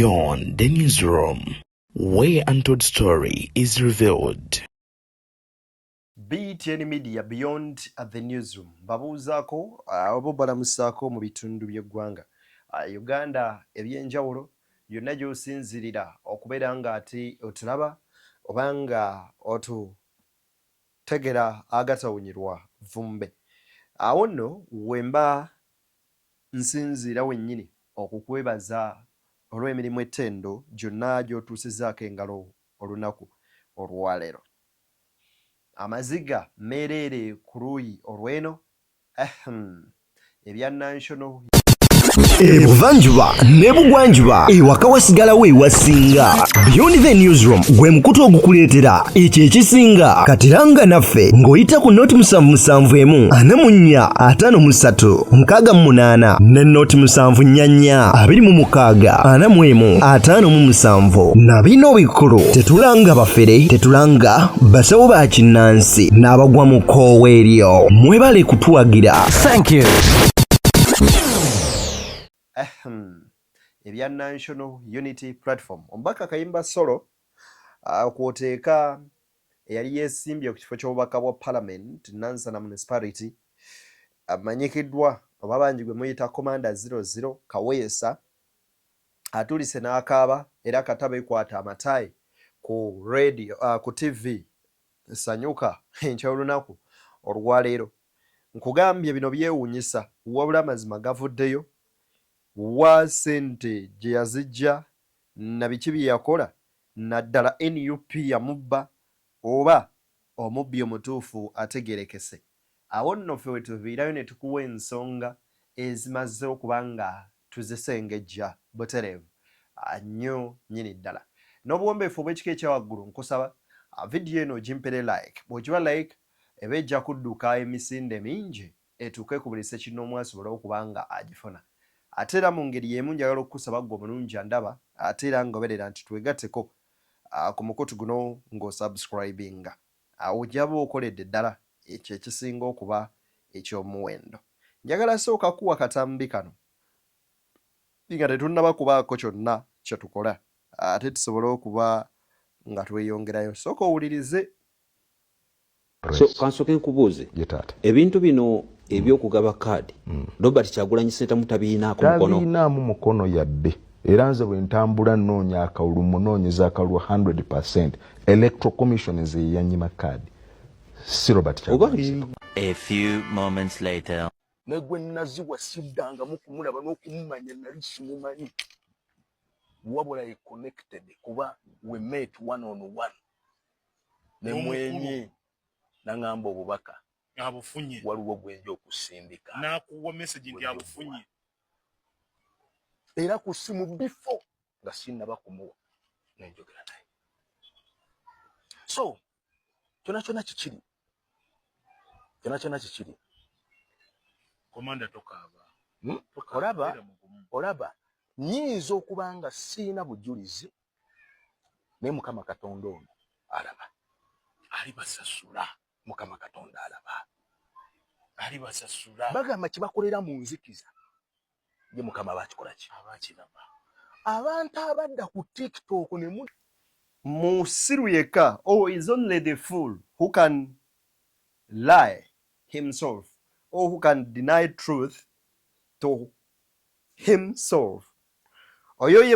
Beyond the newsroom, where untold story is revealed. BTN Media Beyond at the newsroom. Babuzaako abo balamusaako mu bitundu by'eggwanga. Uganda ebyenjawulo yonna gy'osinzirira okubeera nga ati otulaba obanga otutegera agatawunyirwa vumbe. Awo nno wemba nsinzira wennyini okukwebaza olw'emirimu ettendo gyonna gy'otuusizaako engalo olunaku olwaleero. Amaziga meerere ku luuyi olw'eno ebya national Ebuvanjuba ne bugwanjuba ewaka wasigalawo ewasinga. Beyond the newsroom gwe mukutu ogukuleetera ekyo ekisinga. Katiranga naffe ng'oyita ku noti 771 ne noti 744 na bino bikulu tetulanga bafere tetulanga basawo ba kinnansi n'abagwa mu kkoowa eryo. Mwebale kutuwagira. Thank you. ebya National Unity Platform. Omubaka Kayimba Solo kwoteeka eyali yeesimbye ku kifo ky'obubaka bwa Parliament Nansana Municipality amanyikiddwa oba bangi gwe muyita Commander 00 Kaweesa atulise n'akaaba era kataba ekwata amatayi ku radio ku TV Sanyuka enkya olunaku olwaleero. Nkugambye bino byewuunyisa wabula amazima gavuddeyo wa sente gye yazijja na biki bye yakola naddala NUP yamubba oba omubbi omutuufu ategerekese. Awo nno ffe we tuviirayo ne tukuwa ensonga ezimaze okuba nga tuzisengejja butereevu nnyo nnyini ddala. N'obuwombeefu obw'ekika ekyawaggulu nkusaba vidiyo eno gimpere like. Bw'ogiba like eba ejja kudduka emisinde mingi etuuke ku buli ssekinnoomu asobole okuba nga agifuna. Ate era mu ngeri y'emu njagala okukusaba ggwe omulungi andaba ate era ngoberera nti twegatteko ku mukutu guno ng'osubscribinga. Ojjaba okoledde ddala ekyo ekisinga okuba eky'omuwendo. Njagala sooka kuwa katambi kano nga tetunnaba kubaako kyonna kye tukola ate tusobole okuba nga tweyongerayo. Sooka owulirize. So kansoke nkubuuze ebintu bino ebyokugaba kaadi Robert Kyagulanyi Ssentamu tabiinaako mukono. Tabiinaamu mukono yadde era nze bwe ntambula nnoonya akalulu munoonyeza akalulu 100%. Electoral Commission ze yanyima kaadi si Robert Kyagulanyi. A few moments later. Negwe naziwa siddangamu kumulaba n'okumumanya nali simumanyi wabula ye connected kuba we met one on one ne mwenye nangamba obubaka abufunye waliwo gwenja okusindika nakuwa message ndi abufunye era ku simu before nga sinnaba kumuwa nenjogera naye. So kyona kikiri Commander tokaaba olaba nyinza okuba nga siina bujulizi naye Mukama Katonda ono alaba alibasasula. Mukama Katonda alaba alibasasula. Bagamba kibakolera mu nzikiza ye Mukama bakikola ki abakiraba. Abantu abadda ku TikTok ne Musiru yekka, is only the fool who can lie himself or who can deny truth to himself. Oyo ye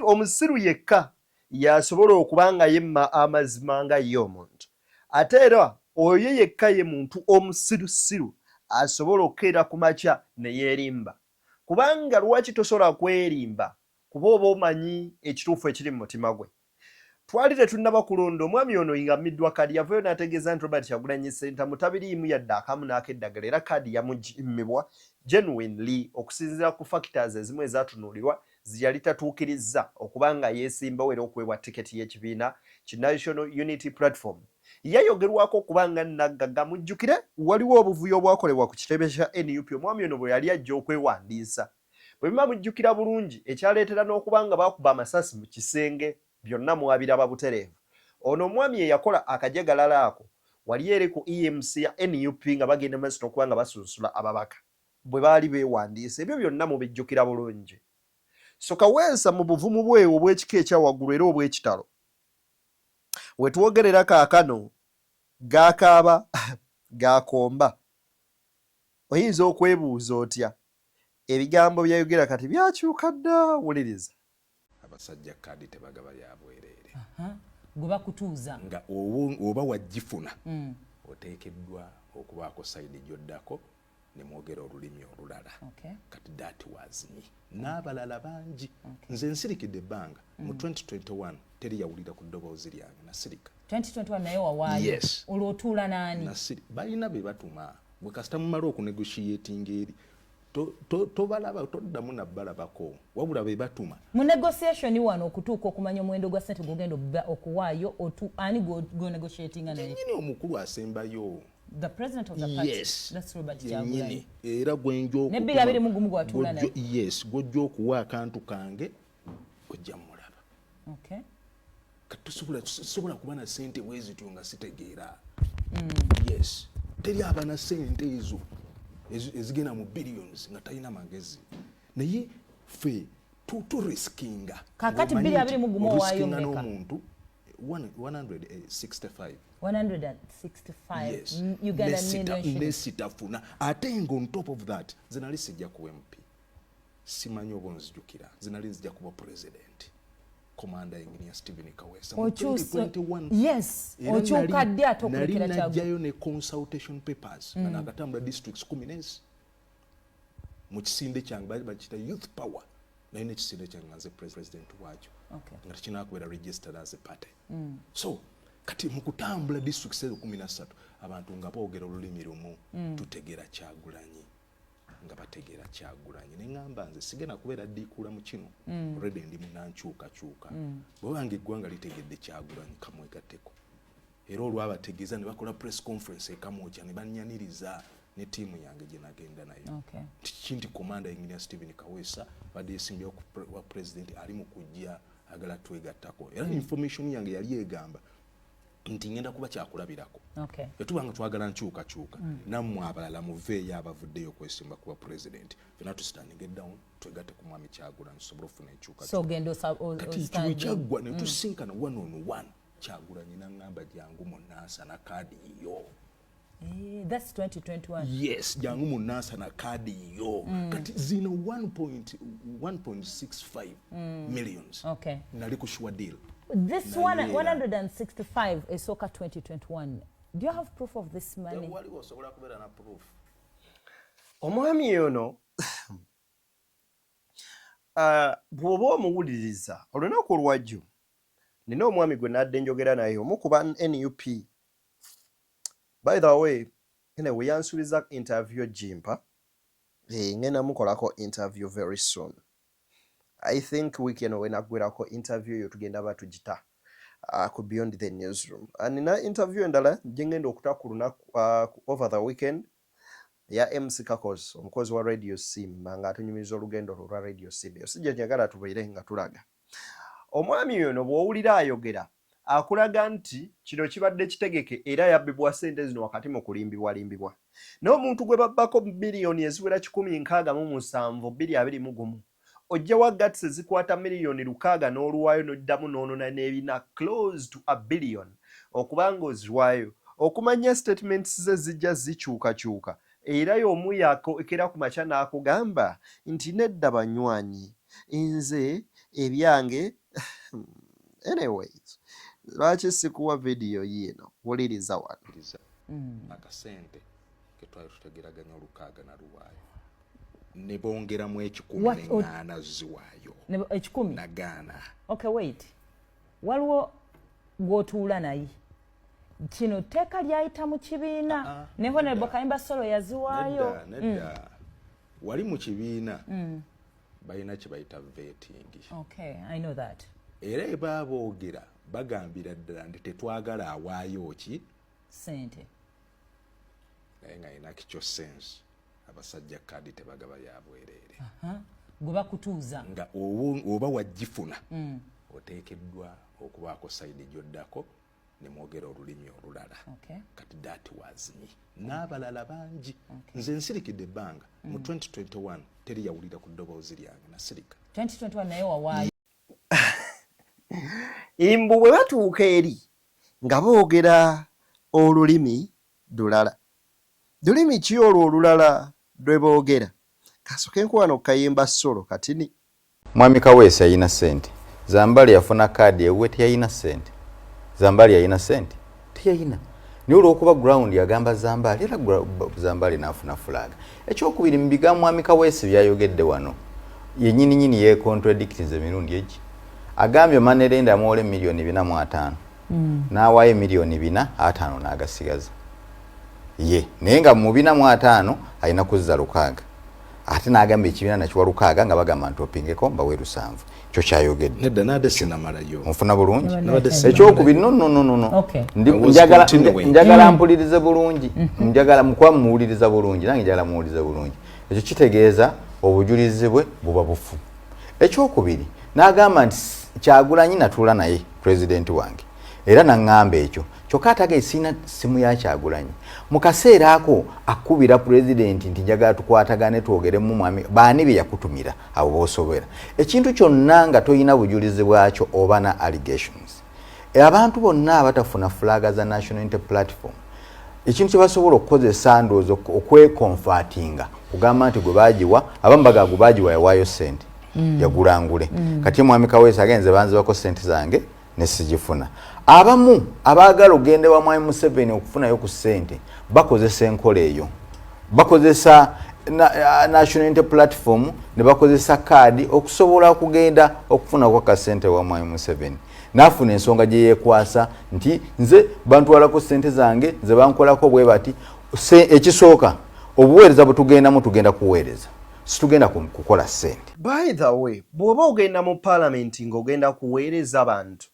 omusiru yekka yasobola okuba nga yemma amazima nga ye omuntu. Ate era oyo yekka ye muntu omusirusiru asobola okukeera ku makya ne yeerimba. Kubanga lwaki tosobola kwerimba? Kuba oba omanyi ekituufu ekiri mu mutima gwe. Twali tetunnaba kulonda omwami ono yingamiddwa kaadi yavayo n'ategeeza nti Robert Kyagulanyi Ssentamu tabiriimu yadde akamu n'akeddagala era kaadi yamujimmibwa genuinely okusinziira ku factors ezimu ezatunuulirwa ziyali tatuukirizza okuba nga yeesimbawo era okuweebwa tiketi y'ekibiina ki National Unity Platform. Yayogerwako okuba nga naggaga mujjukire waliwo obuvuyo obwakolebwa ku kitebe kya NUP omwami ono bwe yali ajja okwewandiisa. Bwe biba mujjukira bulungi ekyaleetera n'okuba nga baakuba amasasi mu kisenge byonna mwabiraba butereevu. Ono omwami ye yakola akajagalala ako wali eri ku EMC ya NUP nga bagenda maaso n'okuba nga basunsula ababaka bwe baali beewandiisa. Ebyo byonna mubijjukira bulungi. so Kaweesa mu buvumu bwe obw'ekika ekyawaggulu era obw'ekitalo we twogerera kaakano gaakaaba gaakomba oyinza okwebuuza otya ebigambo byayogera kati byakyuka dda wuliriza abasajja kadi tebagaba lya bwereere gwe bakutuuza nga oba wagifuna oteekeddwa okubaako sayidi gy'oddako ne mwogera olulimi olulala kati that was me n'abalala bangi nze nsirikidde ebbanga mu 2021 teri yawulira ku ddoboozi lyange nasirika 2021 naye wawaayo olwotuula naani balina be batuma bwe kasita mumala okunegotiatinga eri tobalaba toddamu nabbalabako wabula be batuma mu negotiation wano okutuuka okumanya omuwendo gwa ssente gugenda okuwaayo ani gonegotiatinga naye nyini omukulu asembayo the president of the party that's Robert Kyagulanyi era gwenjo ne 225 gwatula naye gojjo okuwa akantu kange ojja mulaba katusobola kuba na ssente bwezityo nga sitegeera teri abana ssente ezo ezigenda mu billions nga talina magezi naye fe turiskinga kakati 225 owaayo mmeka n'omuntu 165 Uganda million nesitafuna ate nga on top of that zinali sijja kuwa MP simanyi oba nzijukira zinali nzija kuba president Commander Engineer Stephen Kaweesa mu 2021 okyukadde ate okulekera Kyagulanyi najjayo ne consultation papers nga nagatambula districts 10 mu kisinde kyange bakita youth power naye nekisinde kyange nze president wakyo nga tekinakubeera registered as a party so kati mu kutambula districts 13 abantu nga boogera olulimi lumu tutegera Kyagulanyi nga bategera Kyagulanyi neŋŋamba nze sigenda kubeera ddiikuula mu kino already ndi munankyukakyuka bwe bange eggwanga litegedde Kyagulanyi kamwegatteko era olwabategeeza ne bakola press conference ekamwokya ne bannyaniriza ne ttiimu yange gye nagenda nayo nti Commander Engineer Stephen Kaweesa badde yeesimbyewo wa president ali mu kujja agala twegattako era information yange yali egamba nti ngenda kuba kyakulabirako yatubanga twagala nkyukakyuka nammwe abalala muveeyo abavuddeyo okwesimba kuba president fena tusitandinge down twegatte ku mwami Kyagulanyi tusobole okufuna enkyukakyukakati kyaggwa ne tusinkana 1-on-1 Kyagulanyi naŋŋamba jangu munnansa na kaadi yo that's 2021 yes jangu munnansa na kaadi yo kati zino 1.65 millions nali ku sure deal. This 165 is Soka 2021. Do you have proof of this money? Omwami ono bw'oba omuwuliriza olunaku olwajjo nina omwami gwe nadde njogera naye omu kuba NUP. By the way, we yansubiza interview Jimpa. Ngenda mukolako interview very soon. I think we can wenagwirako interview yo tugenda batugita ku Beyond the Newsroom. Nina interview endala ngenda okutakuluna over the weekend ya MC Kakos omukozi wa Radio Sim nga atunyumiza olugendo lwa Radio Sim. Sijja njagala tubeere nga tulaga. Omwami yono bw'owulira ayogera akulaga nti kino kibadde kitegeke era yabbibwa ssente zino wakati mu kulimbibwa. N'omuntu gwe babbako biliyoni eziwera 167 221 ojja wa gats zikwata miliyoni 600 n'oluwayo n'oddamu n'onona n'ebina close to $1 billion okubanga oziwayo okumanya statements ze zijja zikyukakyuka era y'omu yakokera ku makya n'akugamba nti nedda banywanyi nze ebyange anyways lwaki sikuwa video yino wuliriza wano akasente ketwali tutegeraganya 600 na luwayo ne bongeramu 10 ziwayo 10 na Ghana. Okay, wait. Waliwo gwotuula naye kino teeka lyayita mu kibiina ne Honorable Kayimba Solo yaziwaayo. Nedda. Wali mu kibiina balina kye bayita vetting. Okay, I know that. Era baboogera bagambira ddala nti tetwagala awaayo ki ssente naye nga ina kicho sense abasajja kadi tebagaba ya bwereere gwe bakutuuza nga oba wagifuna oteekeddwa okubaako sayidi gy'oddako ne mwogera olulimi olulala kati that was me n'abalala bangi nze nsirikidde ebbanga mu 2021 teri yawulira ku ddoboozi lyange nasirika 2021 naye wawaayo imbu bwe batuuka eri nga boogera olulimi lulala lulimi ki olwo olulala lwe boogera kasooke nkuwano Kayemba Solo katini Mwami Kaweesi yalina ssente Zambali yafuna kaadi ewe teyalina ssente Zambali yalina ssente teyalina niyo olw'okuba ground yagamba Zambali era Zambali n'afuna flag ekyokubiri mu bigambo Mwami Kaweesi byayogedde wano yennyini ye contradictions emirundi egi agambye Manerenda yamuwola miliyoni 4.5 n'awaayo miliyoni 4.5 n'agasigaza ye naye nga mu 4.5 alina kuzza 6 ate n'agamba ekibiina nakiwa 6 nga bagamba nti opingeko mbawe 7 kyo kyayogedde nedda nade sinamalayo onfuna bulungi ekyokubiri no Okay. njagala mpulirize bulungi njagala mukwa muwuliriza bulungi nange njagala muwulirize bulungi ekyo kitegeeza obujulizi bwe buba bufu ekyokubiri n'agamba nti Kyagulanyi natuula naye president wange era naŋŋamba ekyo kyokka atage sina simu ya Kyagulanyi mu kaseera ako akubira president nti njagala tukwatagane twogeremu mwami baani bye yakutumira abo boosobera ekintu kyonna nga toyina bujulizi bwakyo oba na allegations abantu bonna abatafuna flaga za National Unity Platform ekintu kye basobola okukozesa ndowooza okwekonfatinga kugamba nti gwe baagiwa abambaga gwe baagiwa yawaayo ssente yagulangule kati Mwami Kaweesi agenze banzibako ssente zange ne sigifuna abamu abaagala ogende wa Mwami Museveni okufunayo ku ssente bakozesa enkola eyo bakozesa National Unity Platform ne bakozesa kaadi okusobola okugenda okufuna kwa kasente wa Mwami Museveni nafuna ensonga gye yeekwasa nti nze bantwalako ssente zange nze bankolako bwe bati ekisooka obuweereza bwe tugendamu tugenda kuweereza situgenda kukola ssente. By the way, bw'oba ogenda mu parliament ng'ogenda kuweereza abantu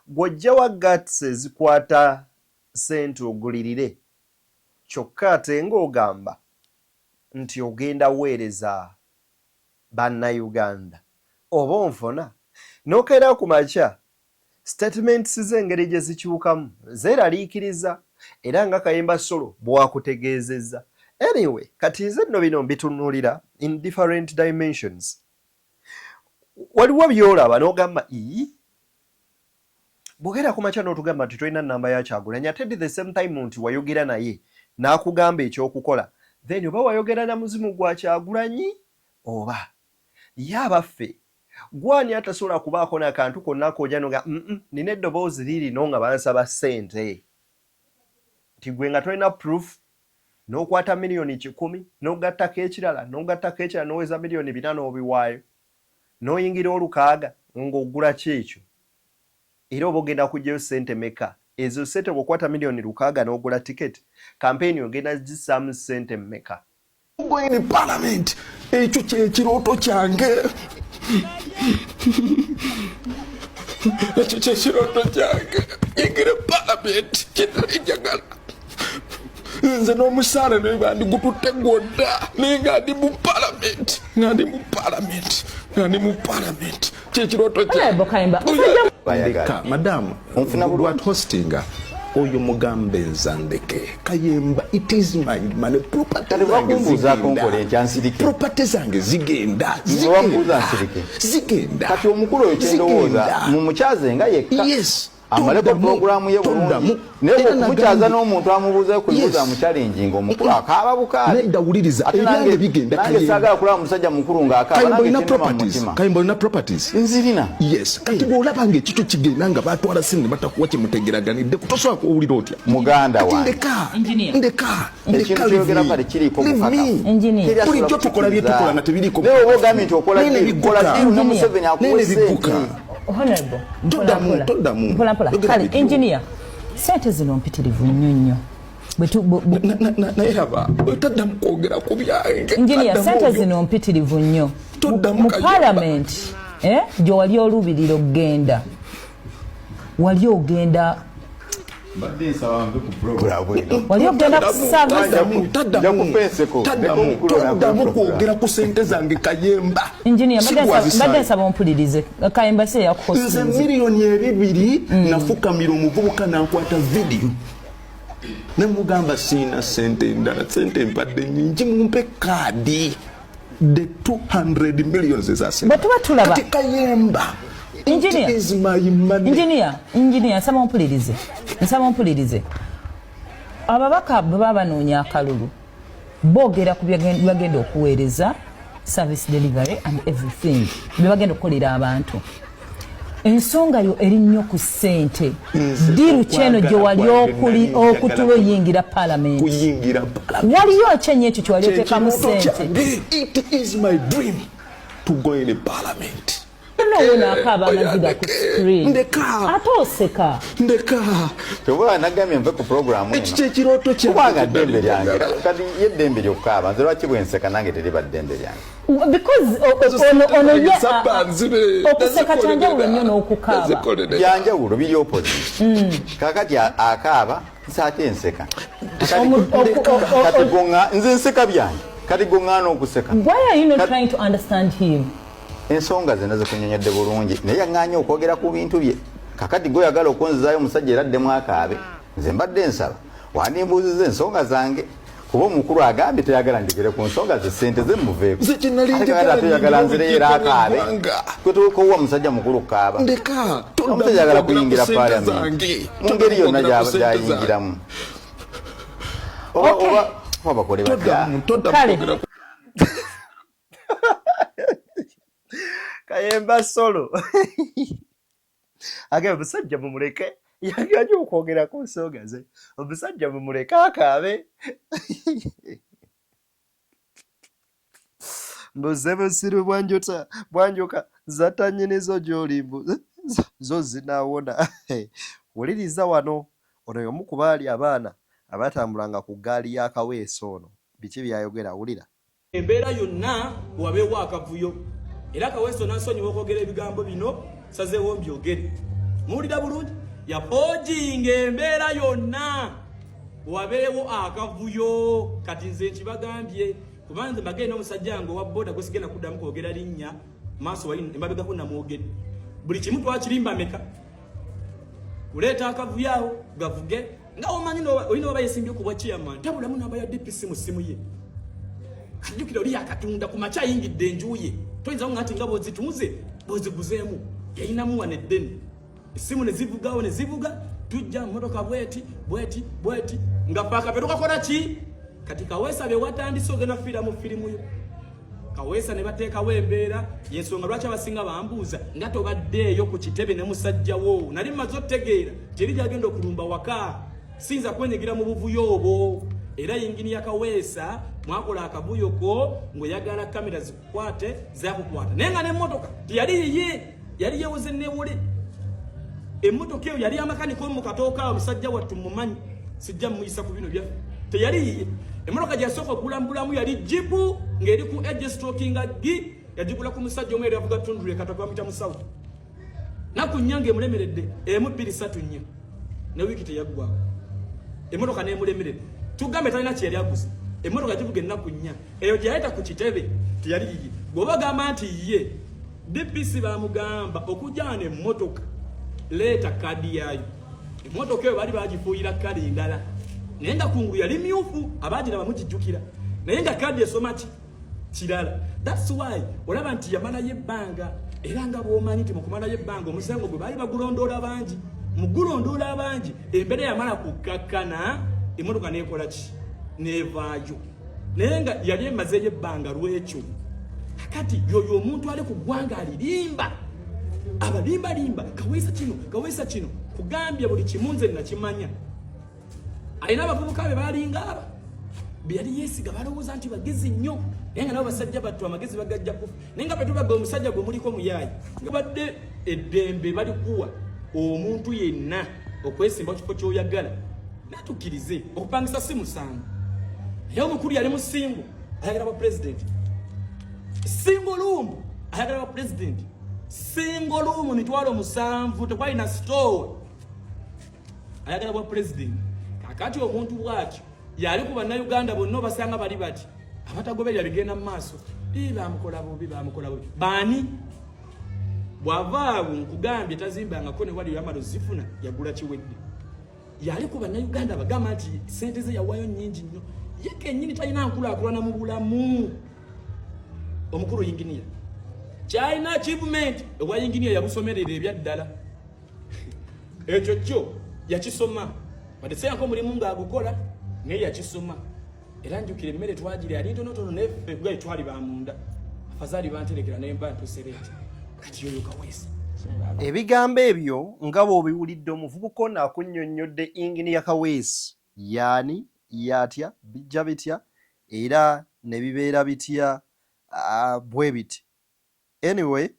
gw'ojja wa guts ezikwata ssente ogulirire kyokka ate ng'ogamba nti ogenda weereza bannayuganda oba onfona n'okeera ku makya statements z'engeri gye zikyukamu zeeraliikiriza era nga Kayemba Solo bw'akutegeezezza. Anyway, kati nze nno bino mbitunuulira in different dimensions. Waliwo by'olaba n'ogamba bwogera ku makya n'otugamba nti tolina nnamba ya Kyagulanyi ate at the same time nti wayogera naye n'akugamba ekyokukola then oba wayogera na muzimu gwa Kyagulanyi oba ye abaffe gwani atasobola kubaako n'akantu konna kojja noga nina eddoboozi liirino nga bansaba ssente nti gwe nga tolina proof n'okwata miliyoni 10 n'ogattako ekirala n'ogattako ekirala n'oweza miliyoni 4 n'obiwaayo n'oyingira olukaaga ng'ogula ki ekyo era oba ogenda kugyayo ssente meka ezo ssente bw'okwata miliyoni 6 n'ogula tiketi kampeyini ogenda zissaamu ssente mmeka Going parliament ekyo kyekirooto kyange ekyo kyekirooto kyange yingira parliament kyenjagala nze n'omusaala naye bandigututte gwonna naye nga ndi mu parliament kyekirooto kyange madamu lwat hostinga oyo mugambe nzandeke Kayemba it is my money property zange zigenda kati omukulu oyo kyendowooza mumukyaze nga yekka amaleko programu ye bulungi naye okumukyaza n'omuntu amubuuza kulibuuza amuchallenginga omukulu akaaba bukaali nedda wuliriza ebyange bigenda nange saagala kulaba musajja mukulu ng'akaaba Kayemba olina properties nzirina yes kati bw'olaba ng'ekikyo kigenda nga baatwala ssente ne batakuwa kyemutegeraganidde kutosobola kuwulira otya muganda wange ndeka ekintu kyogera kale kiriiko bulijjo tukola bye tukola nga tebiriiko naye oba ogambye nti okola ddiru ne Museveni akuwa ssente Honorable, toddamu kale engineer sente zino mpitirivu nnyo naye laba toddamu kwogera ku byange engineer sente zino mpitirivu nnyo mu parliament gye wali olubirira okugenda wali ogenda wali ogenda toddamu kwogera ku ssente zange Kayemba engineer mbadde nsaba ompulirize Kayemba se yakukosinze nze miliyoni 2 nafukamira omuvubuka nankwata vidiyo ne mugamba siina ssente endala ssente mpadde nnyingi mumpe kaadi the 200 million zezase batuba tulaba kati Kayemba engineer is my money engineer nsaba mpulirize ababaka baba noonya akalulu boogera ku bagenda okuweereza service delivery and everything bagenda okukolera abantu ensonga yo eri nnyo ku ssente diru kyeno gye wali okutulo yingira parliament waliyo kyenye ekyo kyewali oteekamu ssente. It is my dream to go in parliament. Wona akaba amaziga ku screen ate oseka toba nagamye mve ku program ekyo kiroto kye kubanga dembe lyange kati yedembe lyokukaba nze lwaki bwenseka nange teriba dembe lyange because ono okuseka kyanjawulo nnyo n'okukaba byanjawulo biri opposite kakati akaba nsaate enseka kati gonga nze nseka byange kati gongana okuseka. Why are you not trying to understand him? Ensonga zena zikunyonyedde bulungi naye yaŋŋaanya okwogera ku bintu bye kakati gwe yagala okunzizaayo omusajja eraddemu akaabe nze mbadde nsaba wandimbuuziza ensonga zange kuba omukulu agambye teyagala ndigere ku nsonga ze ssente ze muveeko ate yagala nzireera akaabe kwetukowa musajja mukulu kaaba omusajja yagala kuyingira paalamenti mu ngeri yonna gyayingiramu oba bakole batya. Kayemba Solo age omusajja mumuleke yagaje okwogera ku nsonga ze omusajja mumuleke akaabe mbuze busiru bwanjoka zatanyenezo gyolimbu zo zinaawona wuliriza wano ono y'omu ku baali abaana abatambulanga ku ggaali ya Kaweesa ono biki byayogera wulira embeera yonna wabeewo akavuyo era Kaweesa n'asonyiwa okwogera ebigambo bino sazeewo mbyogere muwulira bulungi yapoojinga embeera yonna wabeewo akavuyo kati nze nkibagambye kubanga nze mbagenda omusajja nga owa booda gwe sigenda kuddamu kwogera linnya maaso wali embabegako namwogedde buli kimu twakirimba meka kuleeta akavuyo awo gavuge nga omanyi olina oba yesimbye okubwa chairman tabulamu n'aba ya DPC mu ssimu ye kajjukira oli yakatunda ku makya ayingidde enjuye toyinza nga ati nga bwozituuze bwoziguzeemu yayinamu wane eddeni essimu ne zivugawo ne zivuga tujja mmotoka bweti nga paaka petukakola ki kati Kaweesa be watandise ogenda fiira mu firimu yo Kaweesa ne bateekawo embeera yensonga lwaki abasinga bambuuza nga tobaddeeyo ku kitebe ne musajjawo nali mmaze otegeera teri gyagenda okulumba waka sinza kwenyigira mu buvuyo obwo era yingini ya Kaweesa mwakola akavuyo ko ngoyagala kamera zikukwate zakukwata naye nga n'emmotoka teyali yiye yali yewuze newule emmotoka eyo yali amakaniko mu katooka omusajja wattu mumanyi sijja muyisa ku bino byaffe teyali yiye emmotoka gyasooka okulambulamu yali jipu ng'eri ku edge strokinga gi yagigula ku musajja omu eri avuga tundule kataka bamuyita mu south naku nnyange emulemeredde emu 2-3 nnya ne wiiki teyaggwawo emmotoka n'emulemeredde tugambe talina kye yali aguze emmotoka givuga ennaku nnya eyo gye yayita ku kitebe teyali yiye bw'oba gamba nti ye DPC bamugamba okujjana emmotoka leeta kadi yayo emmotoka eyo baali bagifuuyira kadi endala naye nga kungulu yali myufu abaagiraba mugijjukira naye nga kadi esoma ki kirala. That's why olaba nti yamalayo ebbanga era nga bw'omanyi nti mu kumalayo ebbanga omusango gwe baali bagulondoola bangi mu gulondoola abangi embeera yamala kukakkana emmotoka neekola ki neevaayo naye nga yali emazeeyo ebbanga lwekyo kati yoyo omuntu ali ku ggwanga alirimba abalimbalimba Kaweesa kino kugambye buli kimu nze nakimanya alina abavubuka be baalinga aba be yali yeesiga balowooza nti bagezi nnyo naye nga nabo basajja battu amagezi bagajja kufa naye nga betubaga omusajja gwe muliko muyaayi nga badde eddembe balikuwa omuntu yenna okwesimba kifo kyoyagala natukkirize okupangisa si musango naye omukulu yali musingo ayagala bwa pulezidenti single room ayagala bwa pulezidenti single room mitwalo 7 tekwalina store ayagala bwa pulezidenti kakati omuntu bwatyo yali ku bannayuganda bonna basanga bali bati abatagoberera bigenda mu maaso bamukola bubi baani bwavaawo nkugambye tazimbangako ne wali yamalo zifuna yagula kiwedde yali ku bannayuganda bagamba nti sente ze yawayo nnyingi nnyo ye kennyini talina nkulaakulana mu bulamu omukuru engineer China achievement ewa engineer yabusomerera ebyaddala ekyo kyo yakisoma badese yanko mulimu ng'agukola naye yakisoma era njukire emmere twagire ali ntonotono neffe gwe twali bamunda afazali banterekera nemba ntusereti kati yoyo Kaweesi ebigambo ebyo nga bw'obiwulidde omuvubuka ono akunnyonnyodde engineer Kaweesi yaani yatya bijja bitya era ne bibeera bitya bwe biti anyway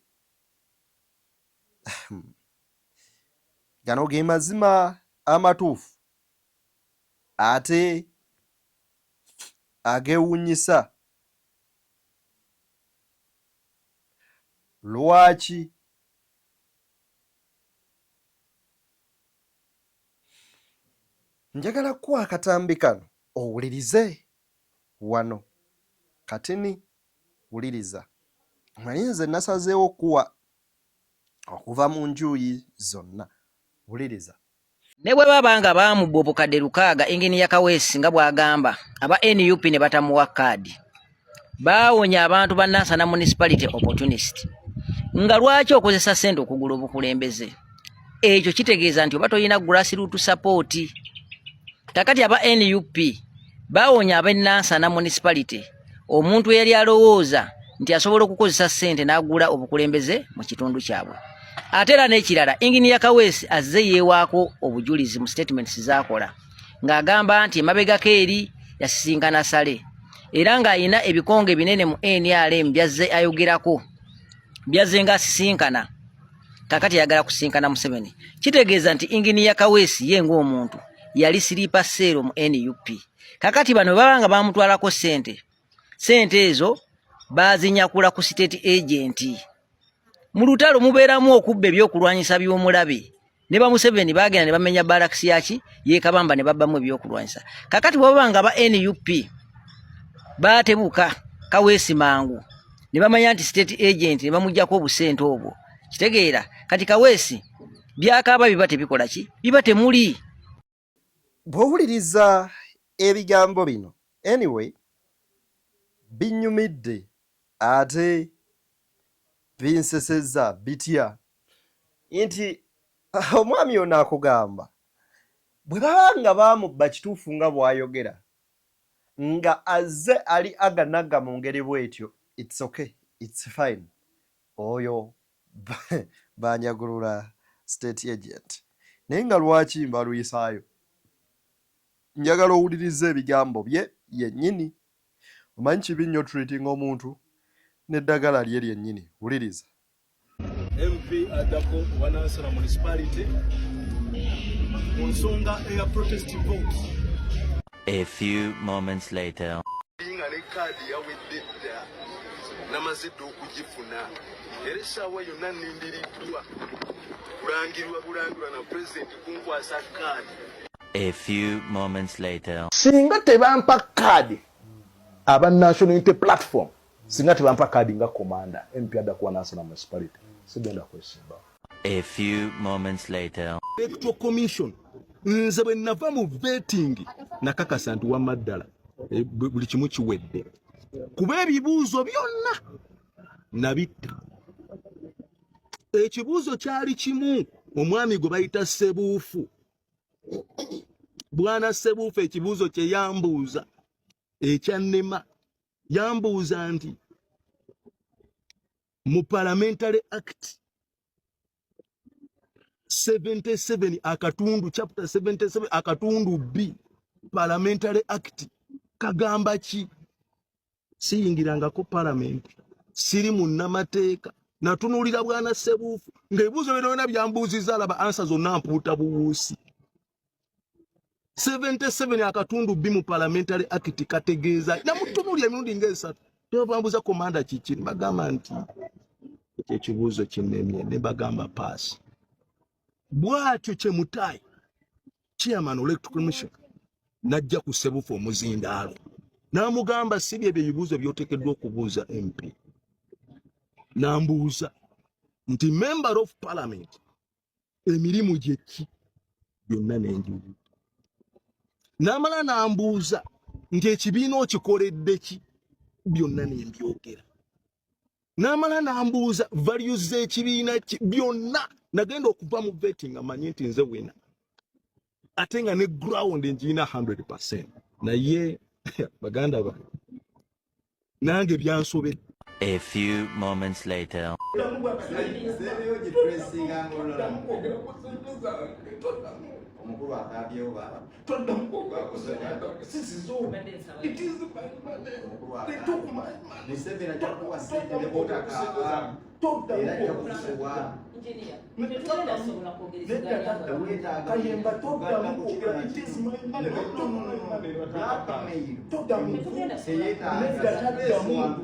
gano ge mazima amatuufu ate agewunyisa lwaki njagala kuwa akatambi kano owulirize wano katini wuliriza mali nze nasazeewo kuwa okuva mu njuyi zonna wuliriza ne bwe baba nga baamubba obukadde lukaaga engineer Kaweesi nga bw'agamba aba NUP ne batamuwa kaadi baawonya abantu ba Nansana municipality opportunist nga lwaki okozesa ssente okugula obukulembeze ekyo kitegeeza nti oba toyina grassroots support kakati aba NUP baawonya ab'e Nansana municipality omuntu yali alowooza nti asobola okukozesa ssente n'agula obukulembeze mu kitundu kyabwe ate era n'ekirala engineer Kaweesi azze yeewaako obujulizi mu statements z'akola ng'agamba nti emabegako eri yasisinkana Sale era ng'ayina ebikonge binene mu NRM byazze ayogerako byazze ng'asisinkana kakati yagala kusisinkana Museveni kitegeeza nti engineer Kaweesi ye ng'omuntu yali siripa seero mu NUP kakati bano baba nga bamutwalako ssente ezo bazinyakula ku state agent mu lutalo mubeeramu okubba ebyokulwanyisa by'omulabe ne ba Museveni bagenda ne bamenya barakisi yaki ye Kabamba ne babbamu ebyokulwanyisa kakati baba nga ba NUP batebuka Kaweesi mangu ne bamanya nti state agent ne bamujjako obusente obwo kitegeera kati Kaweesi byakaaba bibate bikola ki bibate muli bw'owuliriza ebigambo bino anyway binyumidde ate binsesezza bitya nti omwami ono akugamba bwe baba nga baamubba kituufu nga bw'ayogera nga azze ali aganaga mu ngeri bw'etyo it's okay it's fine oyo banyagulula state agent naye nga lwaki mbaluyisaayo njagala owuliriza ebigambo bye yennyini omanyi kibi nnyo treating omuntu n'eddagala lye lyennyini wuliriza MP adako wa Nansana municipality ku nsonga eya protest vote. A few moments later. Inga ne kadi yawedde dda namazidde okugifuna era essaawa yonna nindiriddwa kulangirwa na pulezidenti kunkwasa kadi. A few moments later. Singa tebampa kadi aba National Unity Platform singa tebampa kadi nga commander MP adakuwa Nansana municipality sigenda kwesimba. A few moments later. Electoral Commission nze bwe nava mu vetting nakakasa nti wamma ddala buli kimu kiwedde kuba ebibuuzo byonna nabitta. Ekibuuzo kyali kimu omwami gwe bayita Sebuufu. Bwana Sebuufu ekibuuzo kye yambuuza ekyannema yambuuza nti mu Parliamentary Act 77 akatundu chapter 77 akatundu B Parliamentary Act kagamba ki? Siyingirangako parliament siri munnamateeka natunulira bwana Sebuufu ng'ebibuuzo byonna byambuuziza alaba ansa zonna mpuuta buwuusi. 77 akatundu B mu Parliamentary Act kategeeza namutunulira emirundi ng'esatu tebambuuza komanda kiki bagamba nti ekibuuzo kinnemye ne bagamba paasi. Bwatyo Chemutai chairman Electoral Commission najja ku Sebuufu omuzindaalo n'amugamba si bye bibuuzo by'oteekeddwa okubuuza MP. N'ambuuza nti member of parliament emirimu gye ki byonna n'enjubu. N'amala n'ambuuza nti ekibiina okikoledde ki byonna n'embyogera. n'amala n'ambuuza values z'ekibiina byonna nagenda okuva mu vetting amanyi nti nze wina ate nga ne ground ngiina 100%. Naye baganda ba nange byansobedde. A few moments later. Omukulu akaabyewo baba. Museveni atakuwa sente ne botakaaba. Era yakusebwa. Kayemba toddamu kwogera it is my money.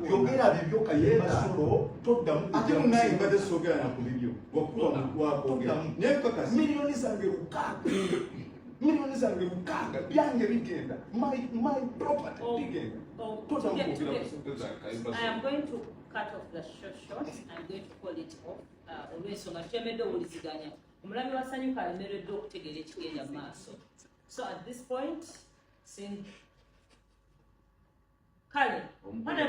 Yogera bibyo Kayemba Solo toddamu ate munaye mbadde soogera na ku bibyo wakuba wakwogera naye kakasi miliyoni zange lukaaga byange bigenda my property bigenda. I am going to cut off the short. I'm going to call it off. Olw'ensonga tutemedde owuliziganya omulabi wasanyuka alemereddwa okutegeera ekigenda mu maaso. So at this point kale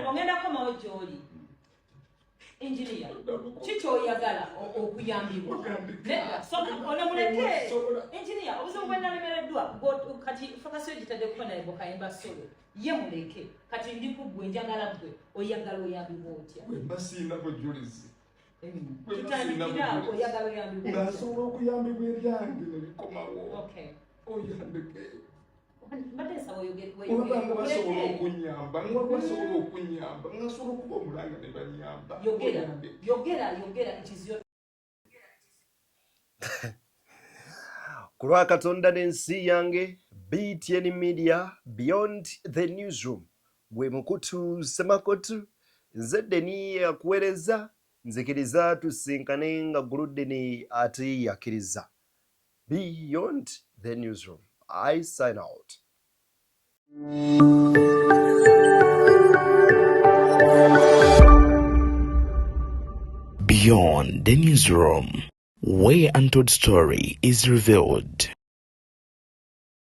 ongendako mawe gy'oli engineer kikyoyagala okuyambibwa olemuleke engineer obuzibu bwe nalemereddwa kati fakasiyo gitadde kuba naye Kayemba Solo ye muleke kati ndi kuggwe njagala gwe oyagala oyambibwa otya basiina bujulizi tutandikira oyagala oyambibwa ngasobola okuyambibwa ebyange nebikomawo oyambike olabanga basobola okunyamba ngasobola okuba omulanga ne banyamba yogera ekizyo ku lwa Katonda n'ensi yange BTN Media Beyond the Newsroom gwe mukutu semakotu nze Deni yakuweereza nzikiriza tusinkane nga Guludeni ate yakiriza. Beyond the Newsroom, I sign out. Beyond the Newsroom, where untold story is revealed.